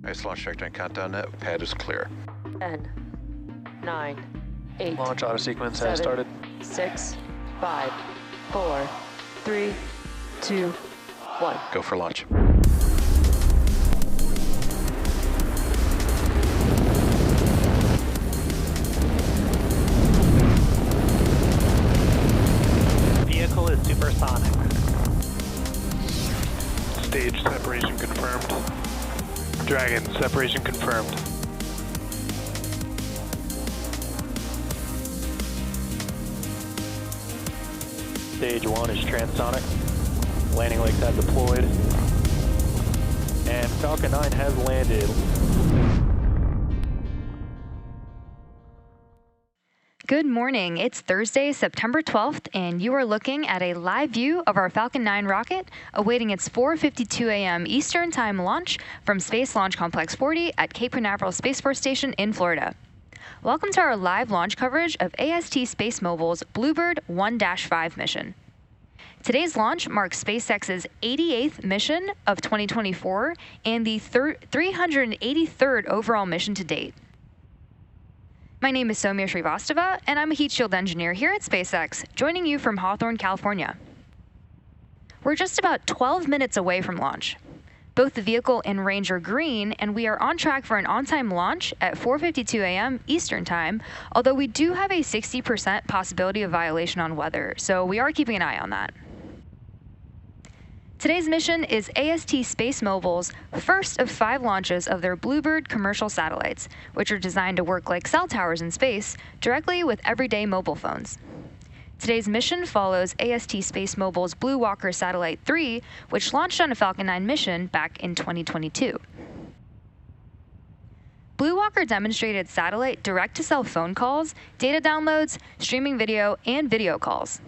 Nice launch trajectory and countdown net. Pad is clear. 10, 9, 8. Launch auto sequence 7, has started. 6, 5, 4, 3, 2, 1. Go for launch. Vehicle is supersonic. Stage separation confirmed. Dragon, separation confirmed. Stage 1 is transonic. Landing legs have deployed. And Falcon 9 has landed. Good morning. It's Thursday, September 12th, and you are looking at a live view of our Falcon 9 rocket awaiting its 4:52 a.m. Eastern Time launch from Space Launch Complex 40 at Cape Canaveral Space Force Station in Florida. Welcome to our live launch coverage of AST SpaceMobile's BlueBird 1-5 mission. Today's launch marks SpaceX's 88th mission of 2024 and the 383rd overall mission to date. My name is Soumya Srivastava, and I'm a heat shield engineer here at SpaceX, joining you from Hawthorne, California. We're just about 12 minutes away from launch. Both the vehicle and range are green, and we are on track for an on-time launch at 4:52 a.m. Eastern Time, although we do have a 60% possibility of violation on weather, so we are keeping an eye on that. Today's mission is AST SpaceMobile's first of 5 launches of their BlueBird commercial satellites, which are designed to work like cell towers in space, directly with everyday mobile phones. Today's mission follows AST SpaceMobile's Blue Walker Satellite 3, which launched on a Falcon 9 mission back in 2022. Blue Walker demonstrated satellite direct-to-cell phone calls, data downloads, streaming video, and video calls.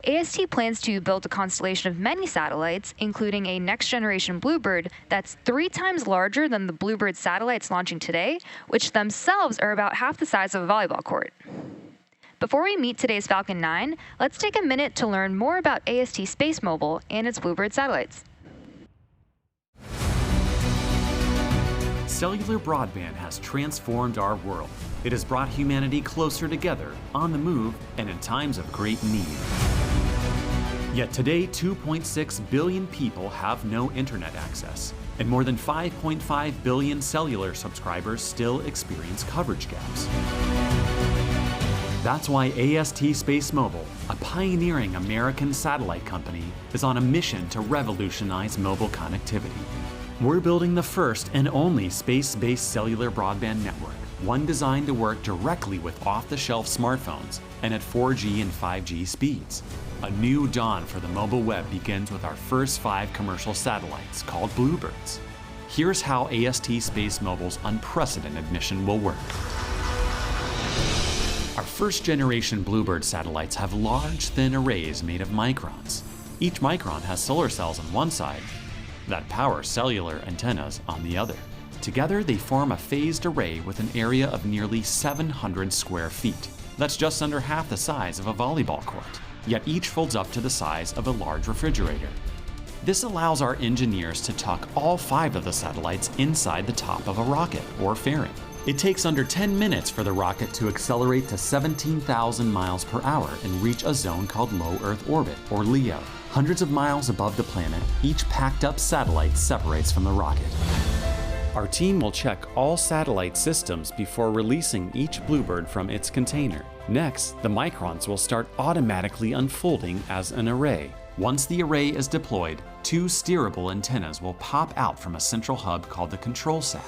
AST plans to build a constellation of many satellites, including a next-generation BlueBird that's 3 times larger than the BlueBird satellites launching today, which themselves are about half the size of a volleyball court. Before we meet today's Falcon 9, let's take a minute to learn more about AST SpaceMobile and its BlueBird satellites. Cellular broadband has transformed our world. It has brought humanity closer together, on the move, and in times of great need. Yet today, 2.6 billion people have no internet access, and more than 5.5 billion cellular subscribers still experience coverage gaps. That's why AST SpaceMobile, a pioneering American satellite company, is on a mission to revolutionize mobile connectivity. We're building the first and only space-based cellular broadband network, one designed to work directly with off-the-shelf smartphones and at 4G and 5G speeds. A new dawn for the mobile web begins with our first 5 commercial satellites, called BlueBirds. Here's how AST SpaceMobile's unprecedented mission will work. Our first-generation BlueBird satellites have large, thin arrays made of microns. Each micron has solar cells on one side that power cellular antennas on the other. Together, they form a phased array with an area of nearly 700 square feet. That's just under half the size of a volleyball court, yet each folds up to the size of a large refrigerator. This allows our engineers to tuck all 5 of the satellites inside the top of a rocket or fairing. It takes under 10 minutes for the rocket to accelerate to 17,000 miles per hour and reach a zone called low Earth orbit, or LEO. Hundreds of miles above the planet, each packed-up satellite separates from the rocket. Our team will check all satellite systems before releasing each BlueBird from its container. Next, the microns will start automatically unfolding as an array. Once the array is deployed, 2 steerable antennas will pop out from a central hub called the control sat.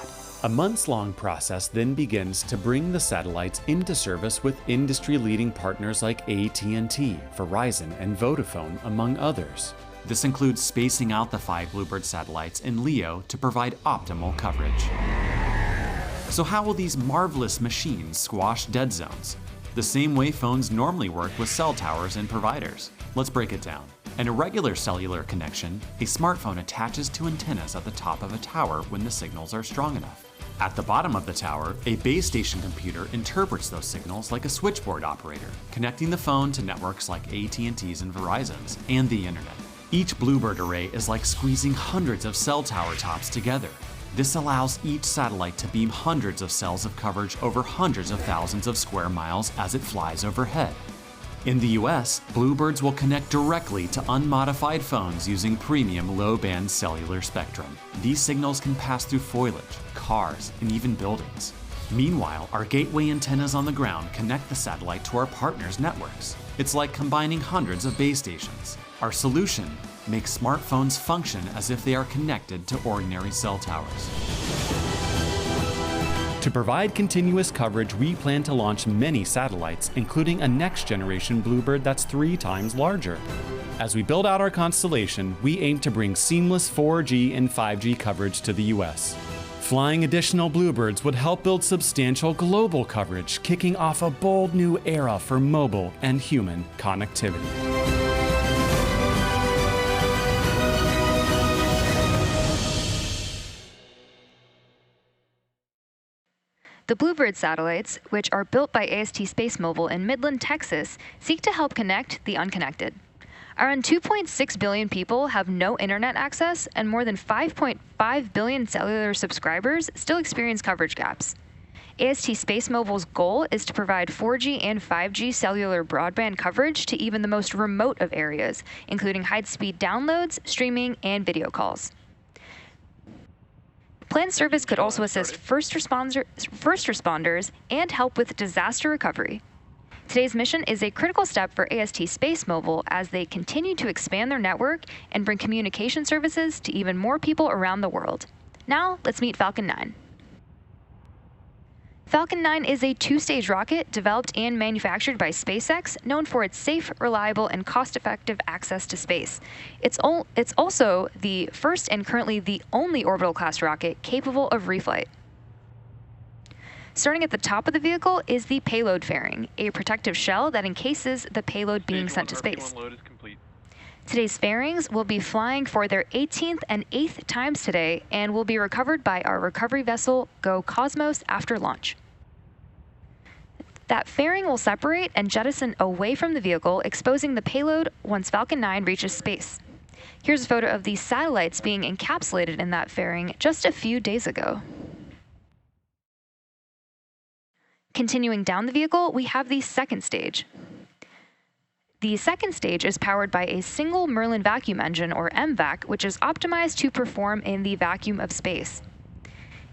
A months-long process then begins to bring the satellites into service with industry-leading partners like AT&T, Verizon, and Vodafone, among others. This includes spacing out the 5 BlueBird satellites in LEO to provide optimal coverage. So how will these marvelous machines squash dead zones? The same way phones normally work with cell towers and providers. Let's break it down. In a regular cellular connection, a smartphone attaches to antennas at the top of a tower when the signals are strong enough. At the bottom of the tower, a base station computer interprets those signals like a switchboard operator, connecting the phone to networks like AT&T's and Verizon's and the internet. Each BlueBird array is like squeezing hundreds of cell tower tops together. This allows each satellite to beam hundreds of cells of coverage over hundreds of thousands of square miles as it flies overhead. In the US, BlueBirds will connect directly to unmodified phones using premium low-band cellular spectrum. These signals can pass through foliage, cars, and even buildings. Meanwhile, our gateway antennas on the ground connect the satellite to our partners' networks. It's like combining hundreds of base stations. Our solution makes smartphones function as if they are connected to ordinary cell towers. To provide continuous coverage, we plan to launch many satellites, including a next-generation BlueBird that's 3 times larger. As we build out our constellation, we aim to bring seamless 4G and 5G coverage to the US. Flying additional BlueBirds would help build substantial global coverage, kicking off a bold new era for mobile and human connectivity. The BlueBird satellites, which are built by AST SpaceMobile in Midland, Texas, seek to help connect the unconnected. Around 2.6 billion people have no internet access, and more than 5.5 billion cellular subscribers still experience coverage gaps. AST SpaceMobile's goal is to provide 4G and 5G cellular broadband coverage to even the most remote of areas, including high-speed downloads, streaming, and video calls. Planned service could also assist first responders and help with disaster recovery. Today's mission is a critical step for AST SpaceMobile as they continue to expand their network and bring communication services to even more people around the world. Now, let's meet Falcon 9. Falcon 9 is a 2-stage rocket developed and manufactured by SpaceX, known for its safe, reliable, and cost-effective access to space. It's also the first and currently the only orbital-class rocket capable of reflight. Starting at the top of the vehicle is the payload fairing, a protective shell that encases the payload being sent to space. Today's fairings will be flying for their 18th and 8th times today and will be recovered by our recovery vessel, Go Cosmos, after launch. That fairing will separate and jettison away from the vehicle, exposing the payload once Falcon 9 reaches space. Here's a photo of the satellites being encapsulated in that fairing just a few days ago. Continuing down the vehicle, we have the second stage. The second stage is powered by a single Merlin vacuum engine, or MVac, which is optimized to perform in the vacuum of space.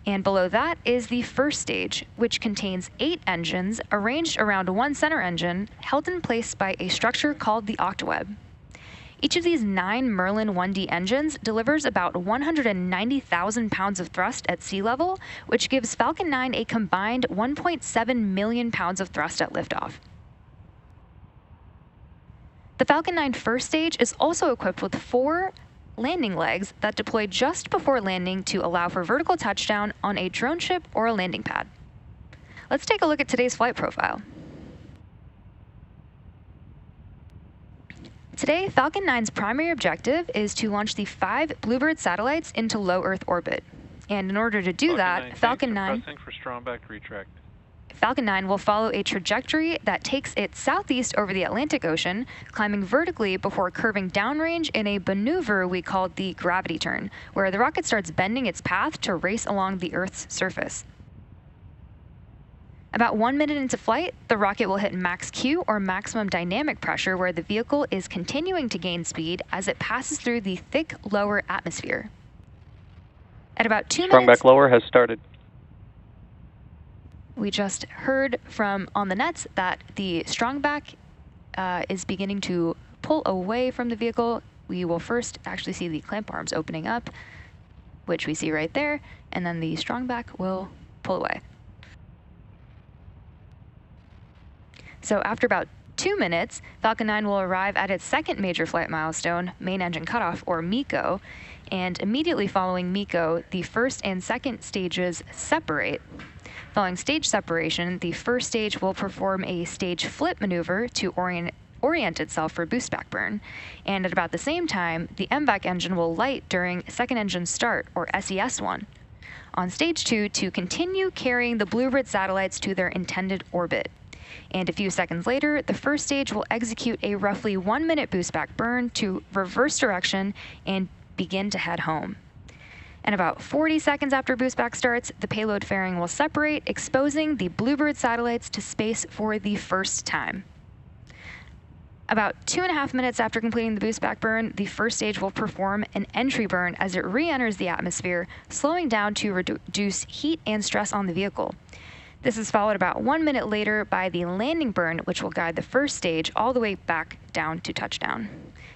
And below that is the first stage, which contains 8 engines arranged around one center engine, held in place by a structure called the octaweb. Each of these 9 Merlin 1D engines delivers about 190,000 pounds of thrust at sea level, which gives Falcon 9 a combined 1.7 million pounds of thrust at liftoff. The Falcon 9 first stage is also equipped with 4 landing legs that deploy just before landing to allow for vertical touchdown on a drone ship or a landing pad. Let's take a look at today's flight profile. Today, Falcon 9's primary objective is to launch the 5 BlueBird satellites into low Earth orbit. And in order to do that, Falcon 9 will follow a trajectory that takes it southeast over the Atlantic Ocean, climbing vertically before curving downrange in a maneuver we called the gravity turn, where the rocket starts bending its path to race along the Earth's surface. About 1 minute into flight, the rocket will hit max Q, or maximum dynamic pressure, where the vehicle is continuing to gain speed as it passes through the thick lower atmosphere. At about 2 minutes... Strongback lower has started. We just heard from on the nets that the strongback is beginning to pull away from the vehicle. We will first actually see the clamp arms opening up, which we see right there, and then the strongback will pull away. So after about 2 minutes, Falcon 9 will arrive at its second major flight milestone, main engine cutoff, or MECO, and immediately following MECO, the first and second stages separate. Following stage separation, the first stage will perform a stage flip maneuver to orient itself for boost back burn, and at about the same time, the MVac engine will light during second engine start, or SES1, on stage 2 to continue carrying the BlueBird satellites to their intended orbit. And a few seconds later, the first stage will execute a roughly 1-minute boost back burn to reverse direction and begin to head home. And about 40 seconds after boost back starts, the payload fairing will separate, exposing the BlueBird satellites to space for the first time. About 2.5 minutes after completing the boost back burn, the first stage will perform an entry burn as it re-enters the atmosphere, slowing down to reduce heat and stress on the vehicle. This is followed about 1 minute later by the landing burn, which will guide the first stage all the way back down to touchdown.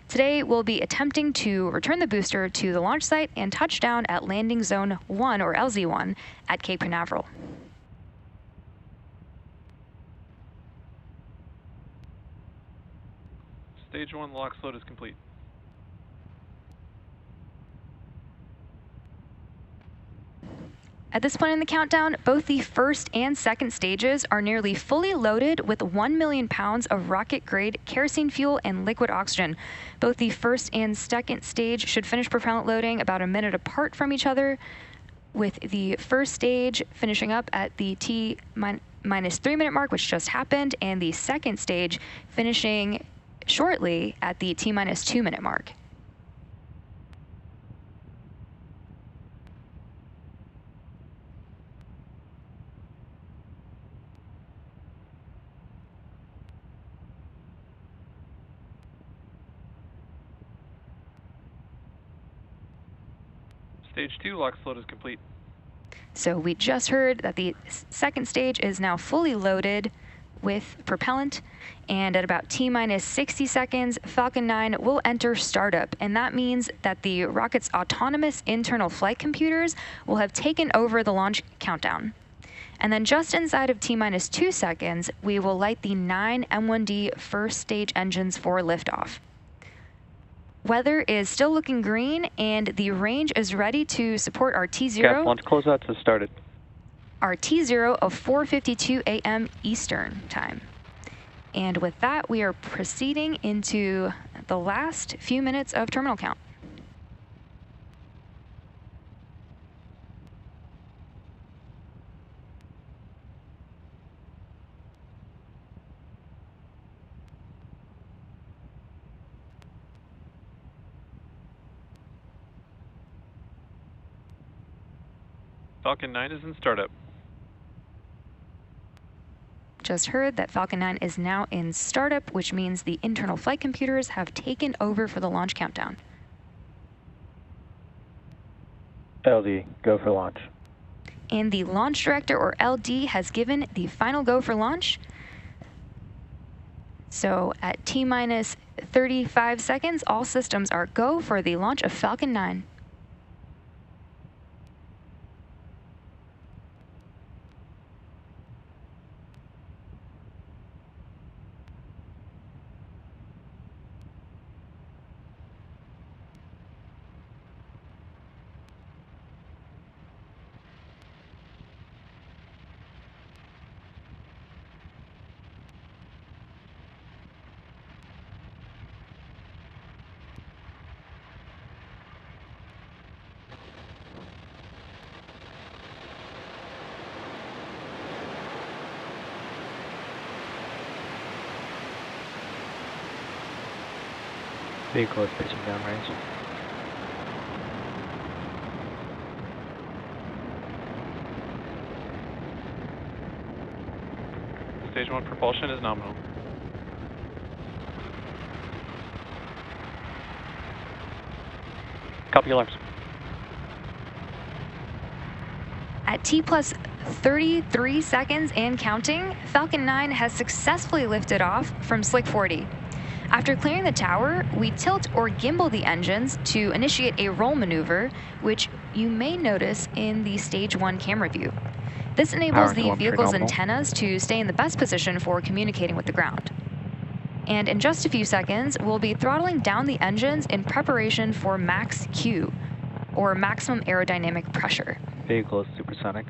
Today, we'll be attempting to return the booster to the launch site and touch down at Landing Zone 1, or LZ1, at Cape Canaveral. Stage 1 LOX load is complete. At this point in the countdown, both the first and second stages are nearly fully loaded with 1 million pounds of rocket-grade kerosene fuel and liquid oxygen. Both the first and second stage should finish propellant loading about a minute apart from each other, with the first stage finishing up at the T-minus 3 minute mark, which just happened, and the second stage finishing shortly at the T-minus 2 minute mark. Stage 2 LOX load is complete. So we just heard that the second stage is now fully loaded with propellant, and at about T-minus 60 seconds, Falcon 9 will enter startup, and that means that the rocket's autonomous internal flight computers will have taken over the launch countdown. And then just inside of T-minus 2 seconds, we will light the 9 M1D first stage engines for liftoff. Weather is still looking green, and the range is ready to support our T0. Gas launch closeouts has started. Our T0 of 4:52 a.m. Eastern time. And with that, we are proceeding into the last few minutes of terminal count. Falcon 9 is in startup. Just heard that Falcon 9 is now in startup, which means the internal flight computers have taken over for the launch countdown. LD, go for launch. And the launch director, or LD, has given the final go for launch. So at T-minus 35 seconds, all systems are go for the launch of Falcon 9. Vehicle is pitching downrange. Stage 1 propulsion is nominal. Copy alarms. At T plus 33 seconds and counting, Falcon 9 has successfully lifted off from Slick 40. After clearing the tower, we tilt or gimbal the engines to initiate a roll maneuver, which you may notice in the Stage 1 camera view. This enables the vehicle's antennas to stay in the best position for communicating with the ground. And in just a few seconds, we'll be throttling down the engines in preparation for max Q, or maximum aerodynamic pressure. Vehicle is supersonic.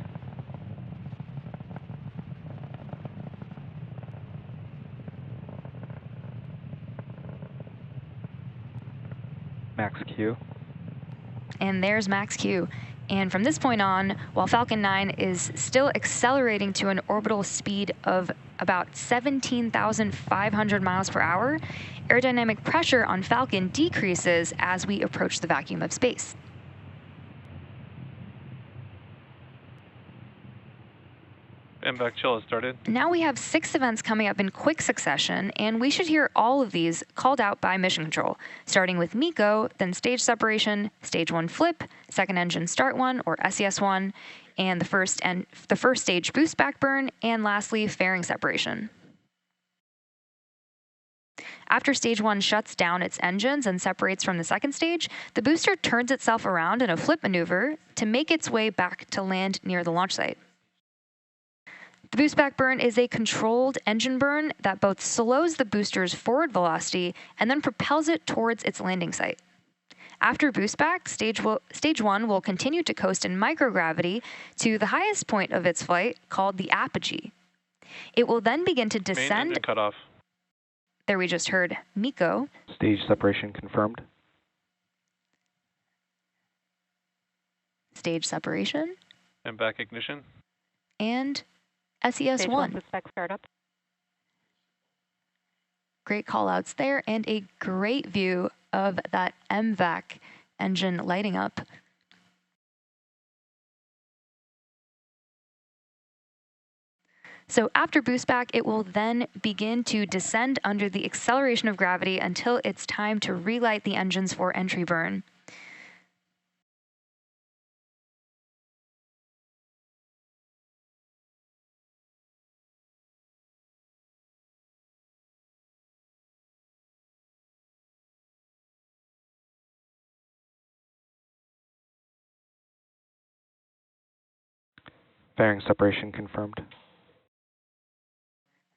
Max Q. And there's max Q. And from this point on, while Falcon 9 is still accelerating to an orbital speed of about 17,500 miles per hour, aerodynamic pressure on Falcon decreases as we approach the vacuum of space. MVAC chill has started. Now we have 6 events coming up in quick succession, and we should hear all of these called out by Mission Control, starting with MECO, then stage separation, stage 1 flip, second engine start 1 or SES 1, and the first stage boost back burn, and lastly fairing separation. After stage 1 shuts down its engines and separates from the second stage, the booster turns itself around in a flip maneuver to make its way back to land near the launch site. The boost back burn is a controlled engine burn that both slows the booster's forward velocity and then propels it towards its landing site. After boost back, stage 1 will continue to coast in microgravity to the highest point of its flight, called the apogee. It will then begin to Main descend. engine cut off. There we just heard MECO. Stage separation confirmed. Stage separation. MVAC ignition. And SES Stage 1. Suspect startup. Great call outs there, and a great view of that MVAC engine lighting up. So after boost back, it will then begin to descend under the acceleration of gravity until it's time to relight the engines for entry burn. Fairing separation confirmed.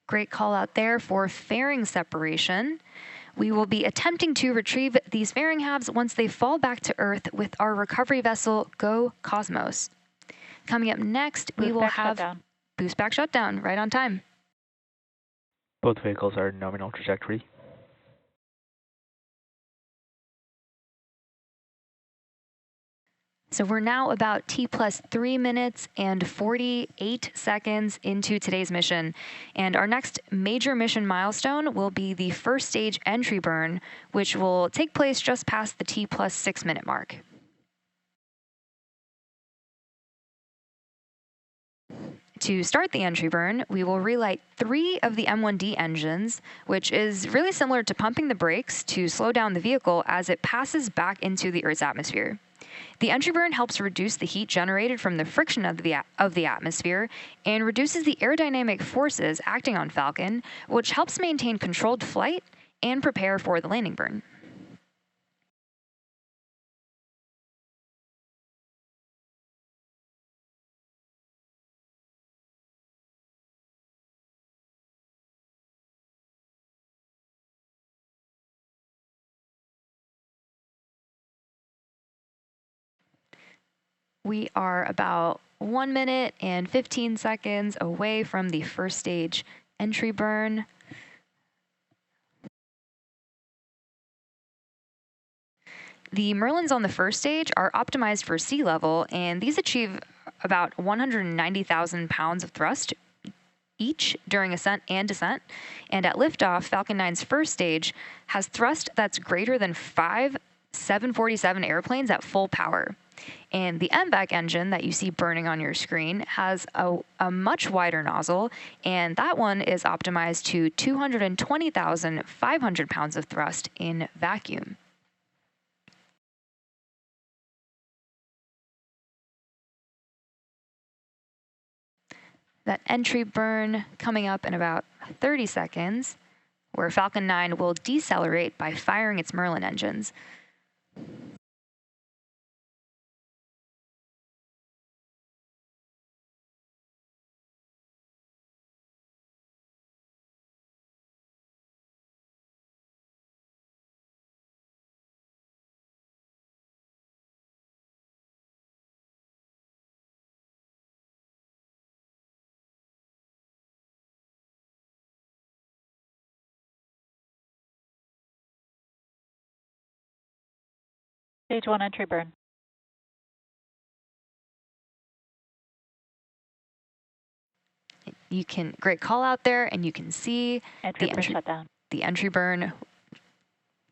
Great call out there for fairing separation. We will be attempting to retrieve these fairing halves once they fall back to Earth with our recovery vessel, Go Cosmos. Coming up next, we will have boost back shutdown, right on time. Both vehicles are nominal trajectory. So we're now about T+3 minutes and 48 seconds into today's mission. And our next major mission milestone will be the first stage entry burn, which will take place just past the T+6 minute mark. To start the entry burn, we will relight 3 of the M1D engines, which is really similar to pumping the brakes to slow down the vehicle as it passes back into the Earth's atmosphere. The entry burn helps reduce the heat generated from the friction of the atmosphere and reduces the aerodynamic forces acting on Falcon, which helps maintain controlled flight and prepare for the landing burn. We are about 1 minute and 15 seconds away from the first stage entry burn. The Merlins on the first stage are optimized for sea level, and these achieve about 190,000 pounds of thrust each during ascent and descent. And at liftoff, Falcon 9's first stage has thrust that's greater than 5 747 airplanes at full power. And the MVAC engine that you see burning on your screen has a much wider nozzle, and that one is optimized to 220,500 pounds of thrust in vacuum. That entry burn coming up in about 30 seconds, where Falcon 9 will decelerate by firing its Merlin engines. Stage 1 entry burn. You can, great call out there, and you can see Entry burn shutdown. The entry burn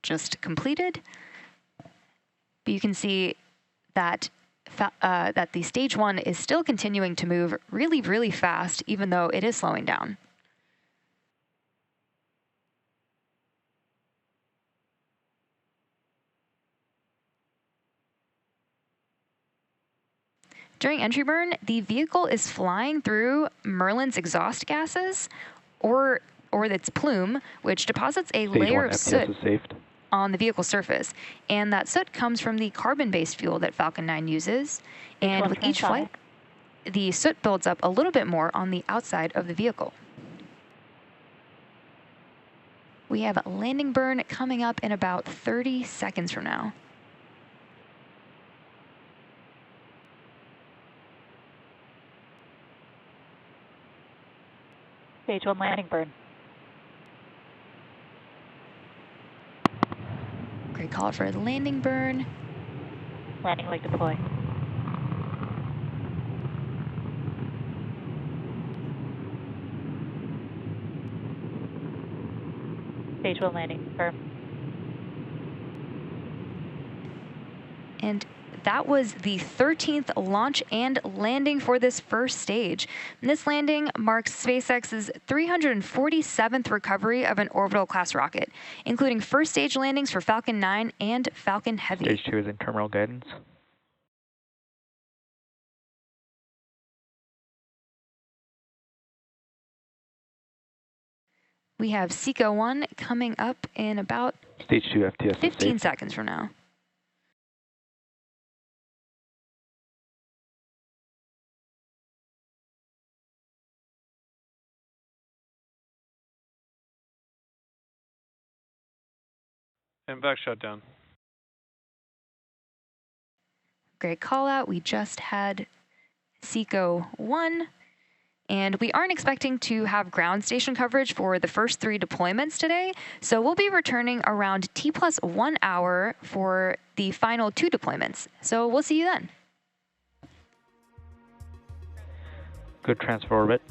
just completed. But you can see that that the stage 1 is still continuing to move really, really fast, even though it is slowing down. During entry burn, the vehicle is flying through Merlin's exhaust gases, or its plume, which deposits a layer of soot on the vehicle surface. And that soot comes from the carbon-based fuel that Falcon 9 uses. And with each flight, the soot builds up a little bit more on the outside of the vehicle. We have landing burn coming up in about 30 seconds from now. Stage 1 landing burn. Great call for landing burn. Landing leg deploy. Stage 1 landing confirmed. And that was the 13th launch and landing for this first stage. And this landing marks SpaceX's 347th recovery of an orbital class rocket, including first stage landings for Falcon 9 and Falcon Heavy. Stage 2 is in terminal guidance. We have SECO 1 coming up in about Stage 2 FTS 15 seconds from now. And back shutdown. Great call out. We just had SECO 1. And we aren't expecting to have ground station coverage for the first 3 deployments today. So we'll be returning around T+1 hour for the final 2 deployments. So we'll see you then. Good transfer orbit.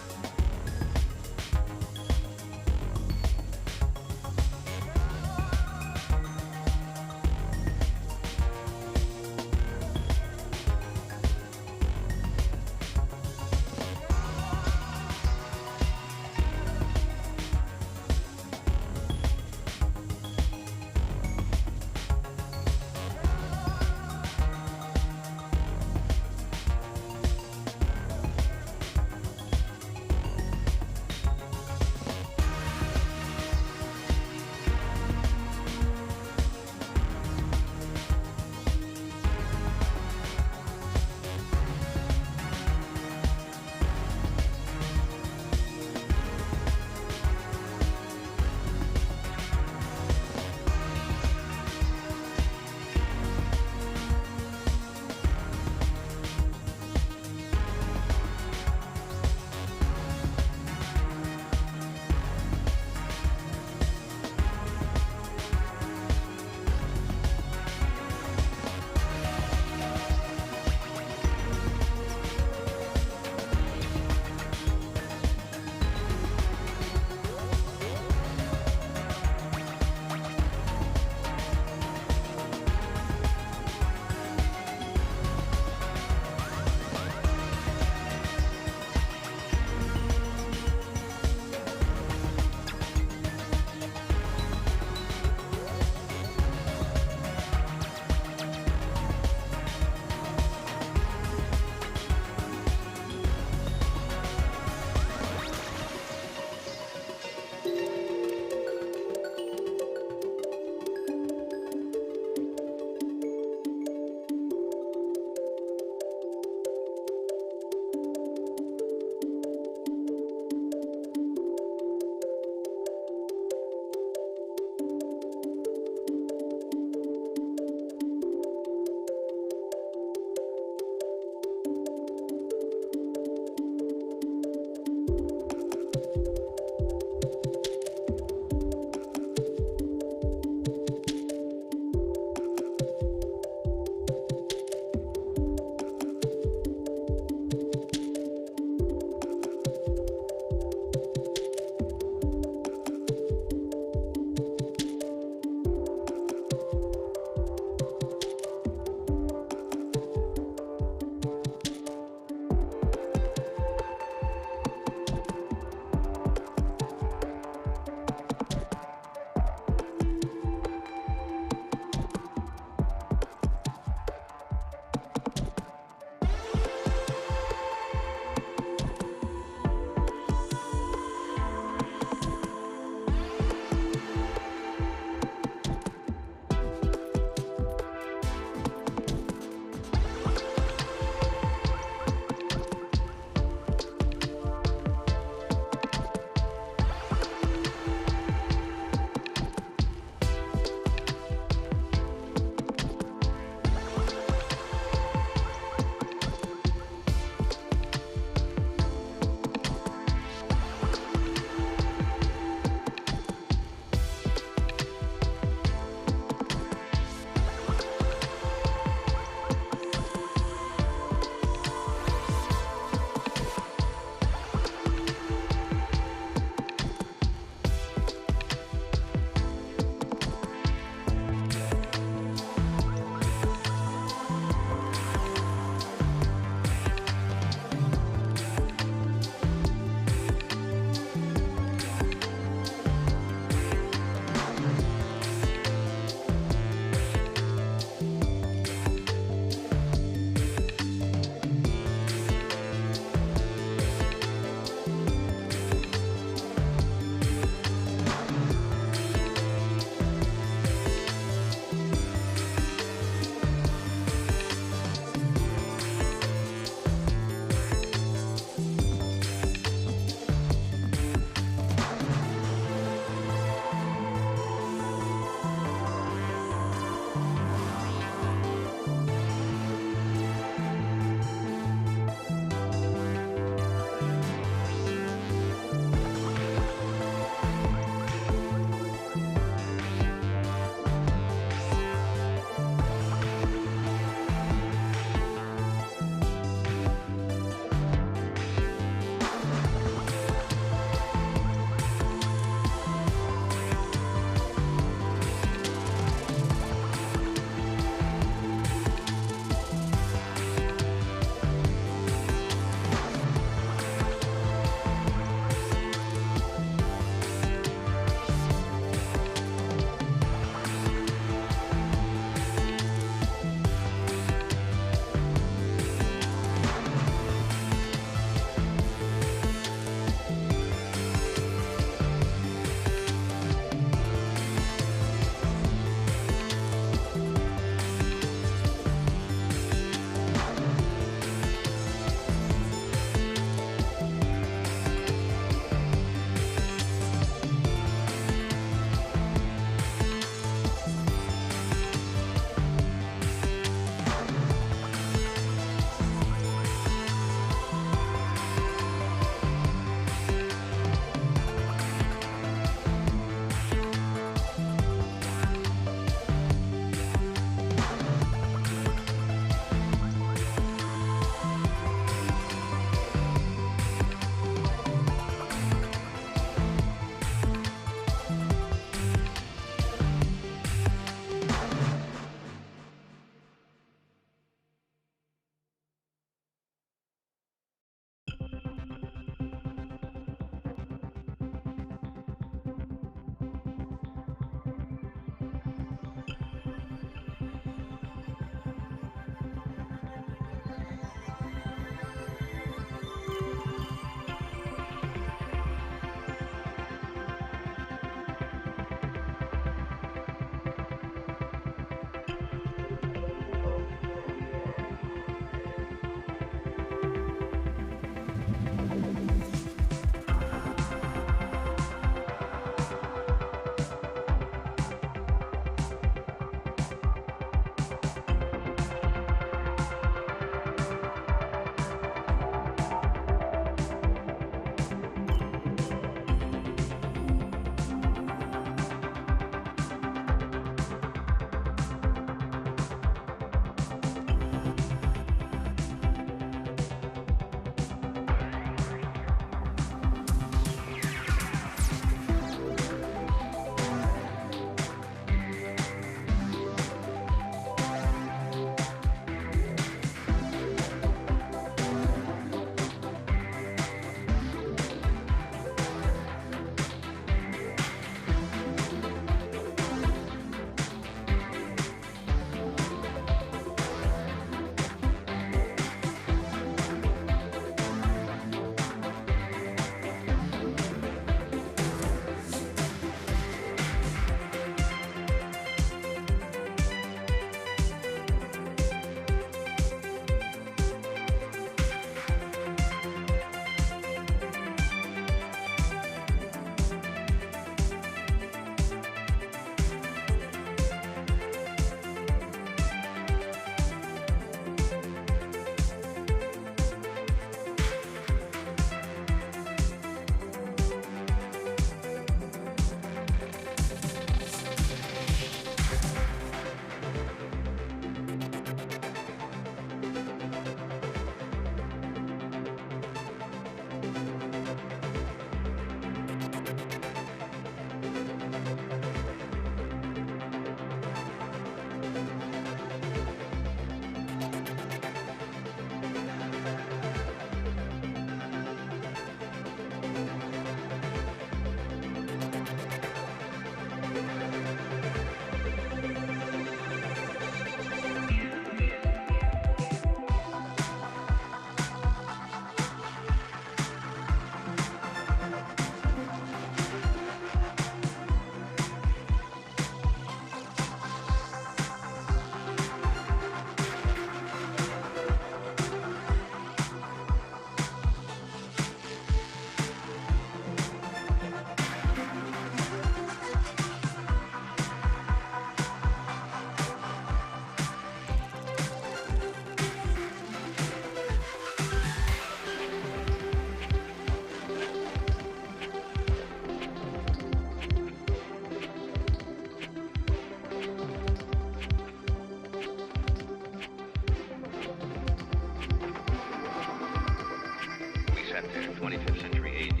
25th century AD.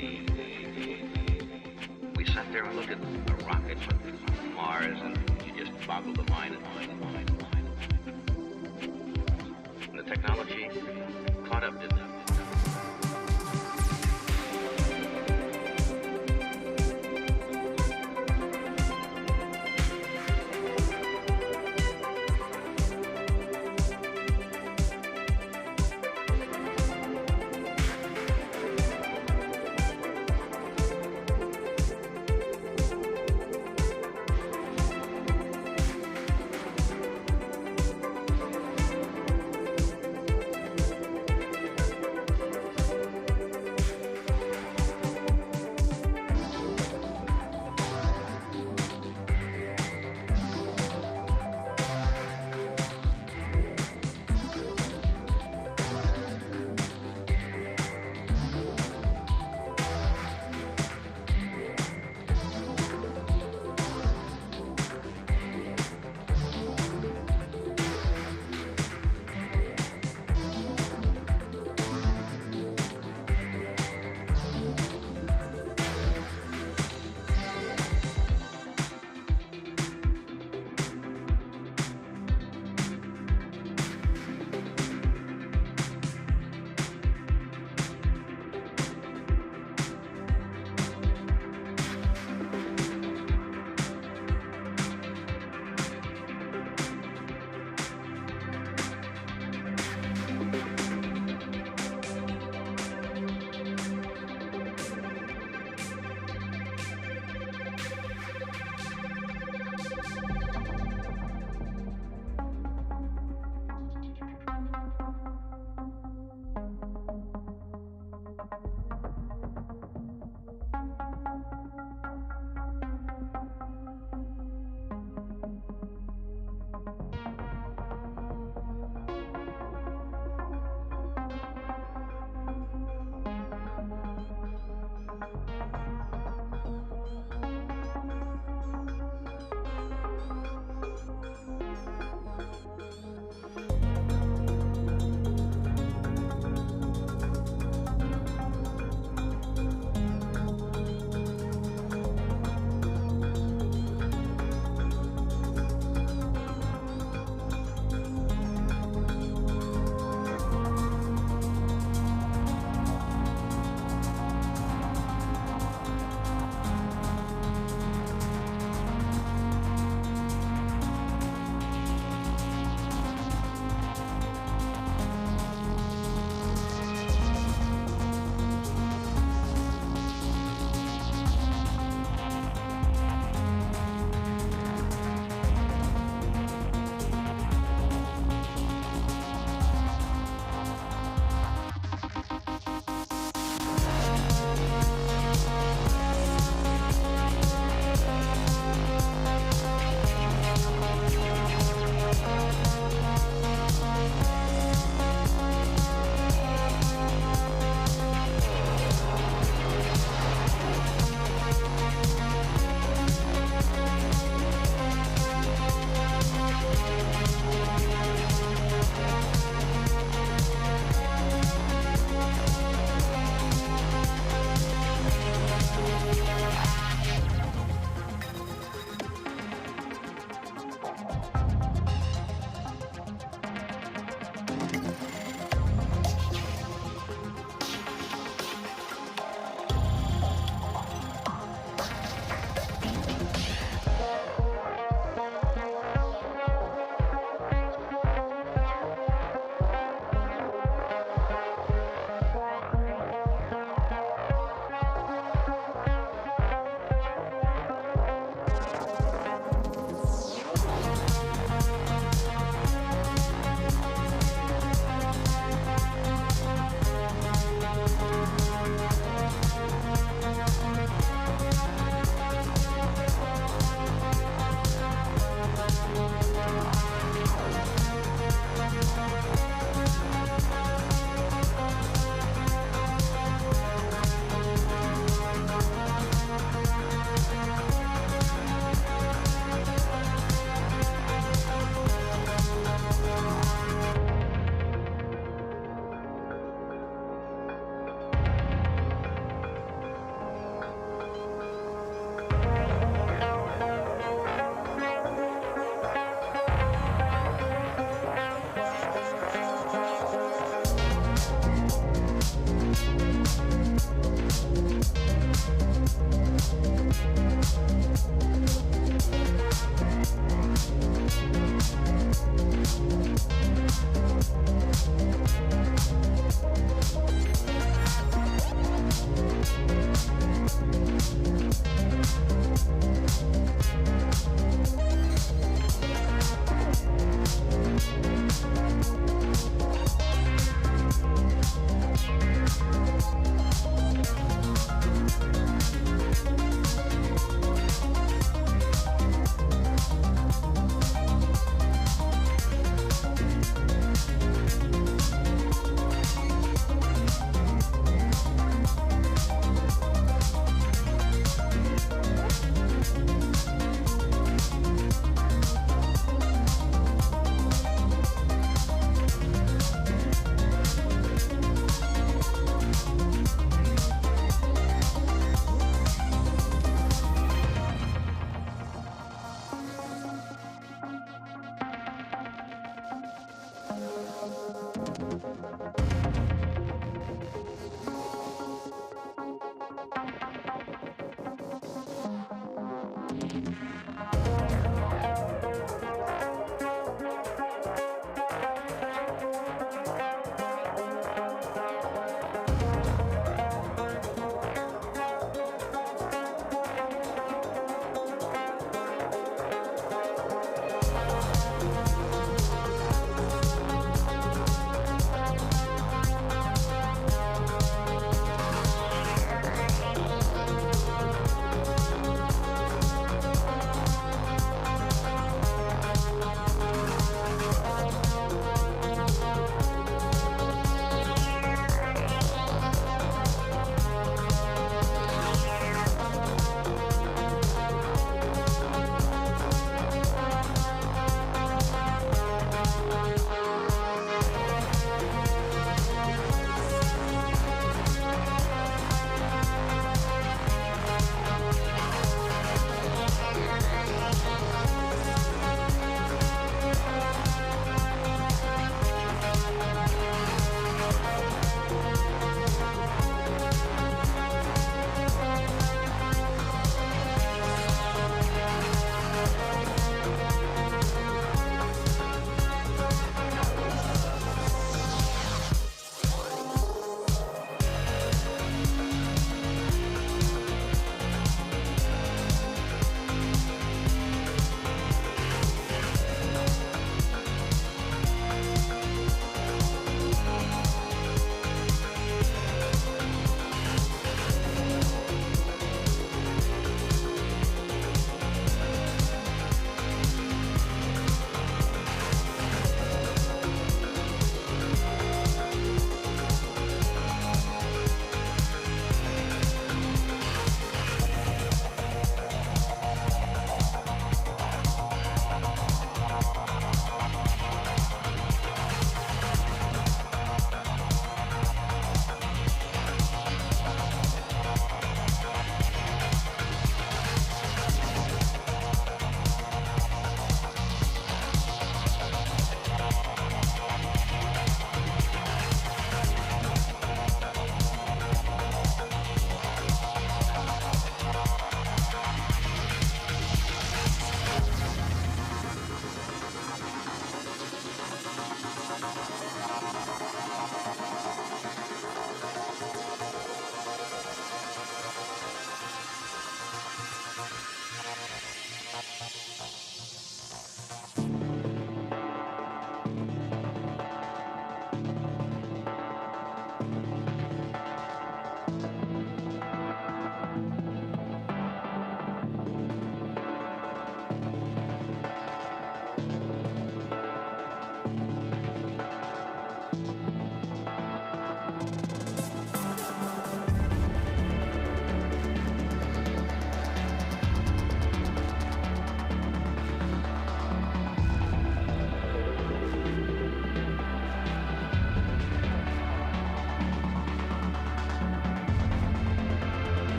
We sat there and looked at a rocket from Mars, and you just boggled the mind. And the technology caught up, didn't it?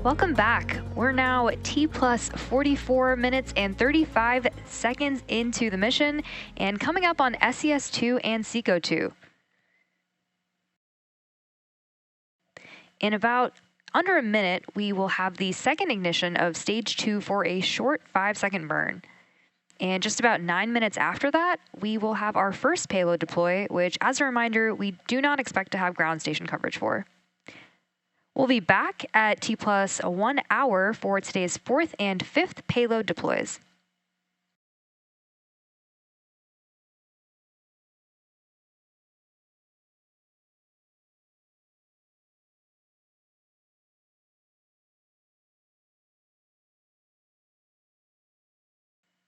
Welcome back. We're now T plus 44 minutes and 35 seconds into the mission and coming up on SES-2 and SECO-2. In about under a minute, we will have the second ignition of stage 2 for a short 5-second burn. And just about 9 minutes after that, we will have our first payload deploy, which, as a reminder, we do not expect to have ground station coverage for. We'll be back at T plus 1 hour for today's 4th and 5th payload deploys.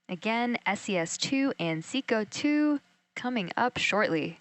Again, SES-2 and SECO-2 coming up shortly.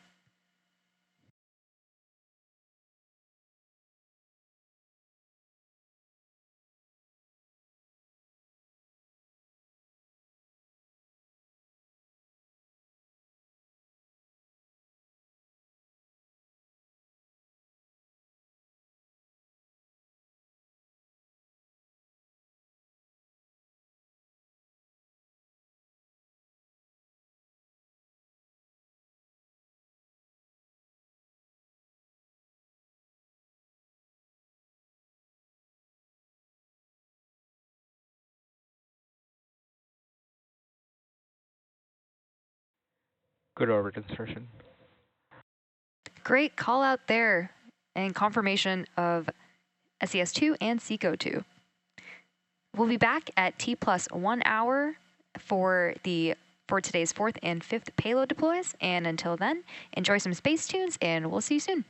Good orbit insertion. Great call out there and confirmation of SES-2 and SECO-2. We'll be back at T plus 1 hour for today's 4th and 5th payload deploys. And until then, enjoy some space tunes and we'll see you soon.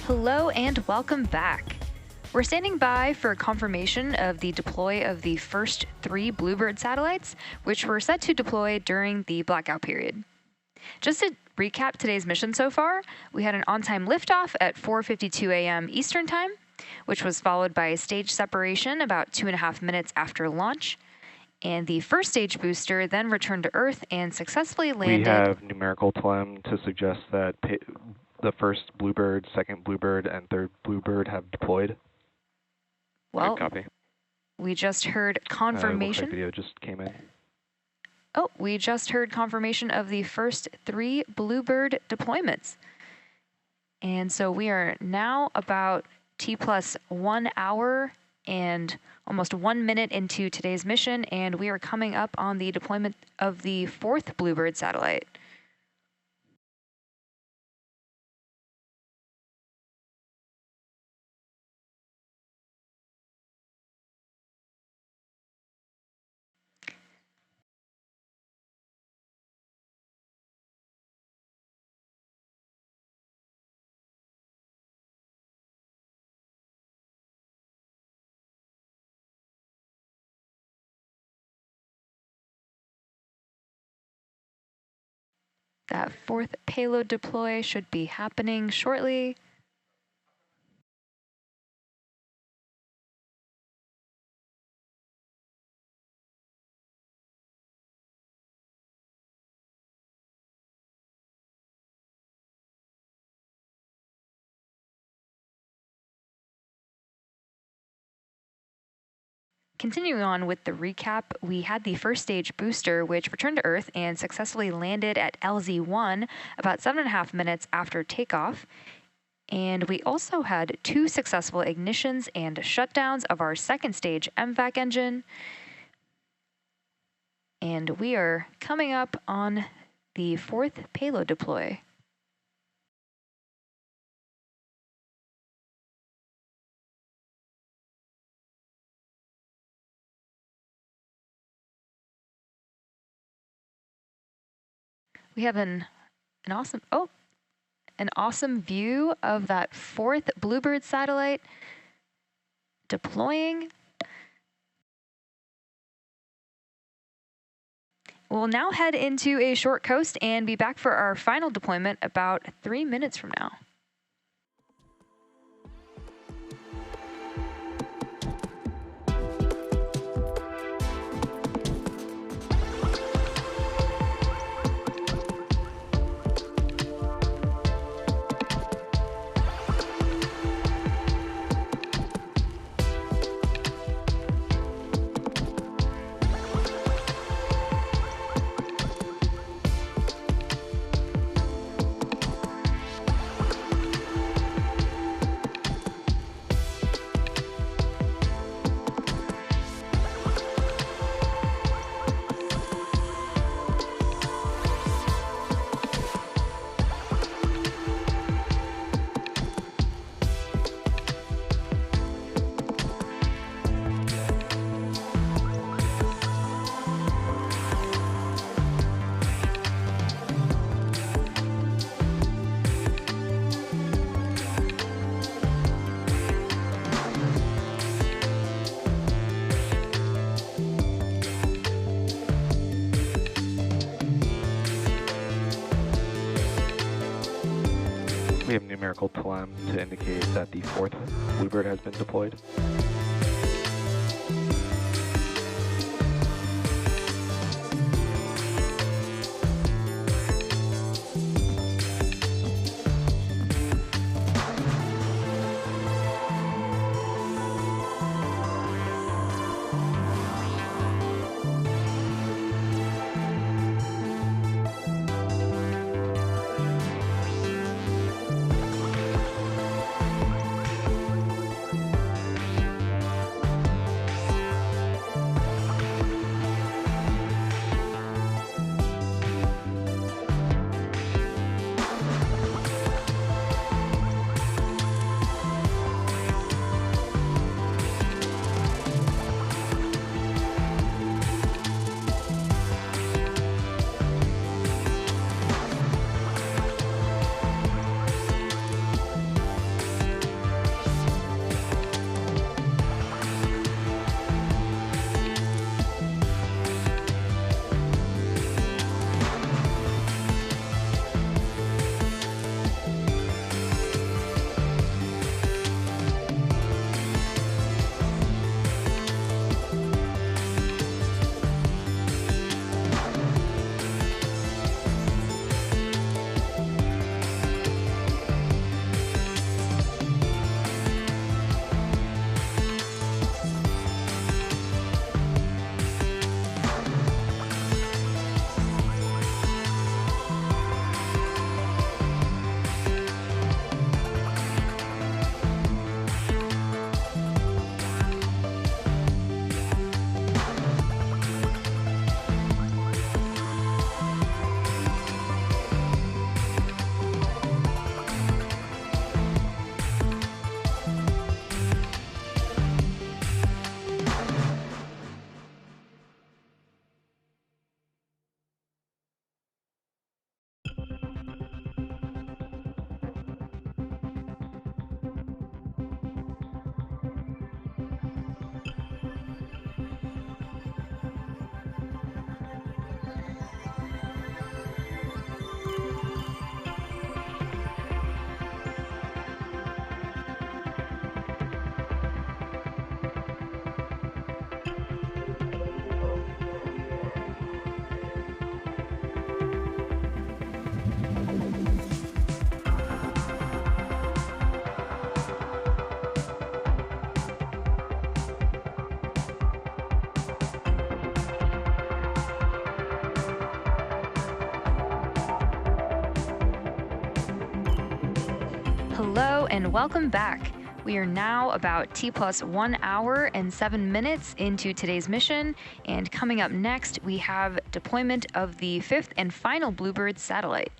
Hello and welcome back. We're standing by for confirmation of the deploy of the first 3 BlueBird satellites, which were set to deploy during the blackout period. Just to recap today's mission so far, we had an on-time liftoff at 4:52 a.m. Eastern Time, which was followed by a stage separation about 2.5 minutes after launch. And the first stage booster then returned to Earth and successfully landed. We have numerical TLM to suggest that the first BlueBird, second BlueBird, and third BlueBird have deployed. Well, Good copy. We just heard Looks confirmation. like video just came in. Oh, we just heard confirmation of the first 3 BlueBird deployments. And so we are now about T+1 hour and almost 1 minute into today's mission, and we are coming up on the deployment of the 4th BlueBird satellite. That 4th payload deploy should be happening shortly. Continuing on with the recap, we had the first stage booster, which returned to Earth and successfully landed at LZ1 about 7.5 minutes after takeoff. And we also had 2 successful ignitions and shutdowns of our second stage MVAC engine. And we are coming up on the 4th payload deploy. We have an awesome view of that 4th BlueBird satellite deploying. We'll now head into a short coast and be back for our final deployment about 3 minutes from now. We have numerical TLM to indicate that the 4th BlueBird has been deployed. Hello and welcome back. We are now about T+1 hour and 7 minutes into today's mission, and coming up next we have deployment of the 5th and final BlueBird satellite.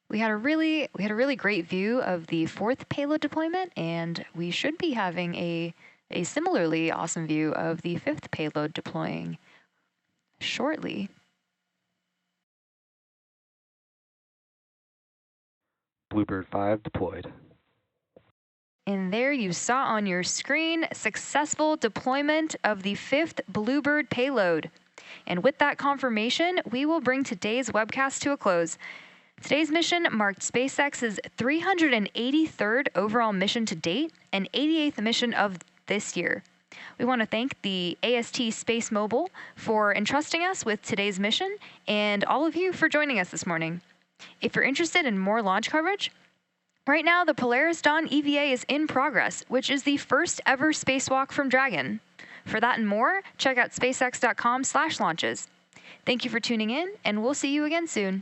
We had a really great view of the 4th payload deployment, and we should be having a similarly awesome view of the 5th payload deploying shortly. BlueBird 5 deployed. And there you saw on your screen successful deployment of the 5th BlueBird payload. And with that confirmation, we will bring today's webcast to a close. Today's mission marked SpaceX's 383rd overall mission to date and 88th mission of this year. We want to thank the AST SpaceMobile for entrusting us with today's mission and all of you for joining us this morning. If you're interested in more launch coverage, right now the Polaris Dawn EVA is in progress, which is the first ever spacewalk from Dragon. For that and more, check out spacex.com/launches. Thank you for tuning in, and we'll see you again soon.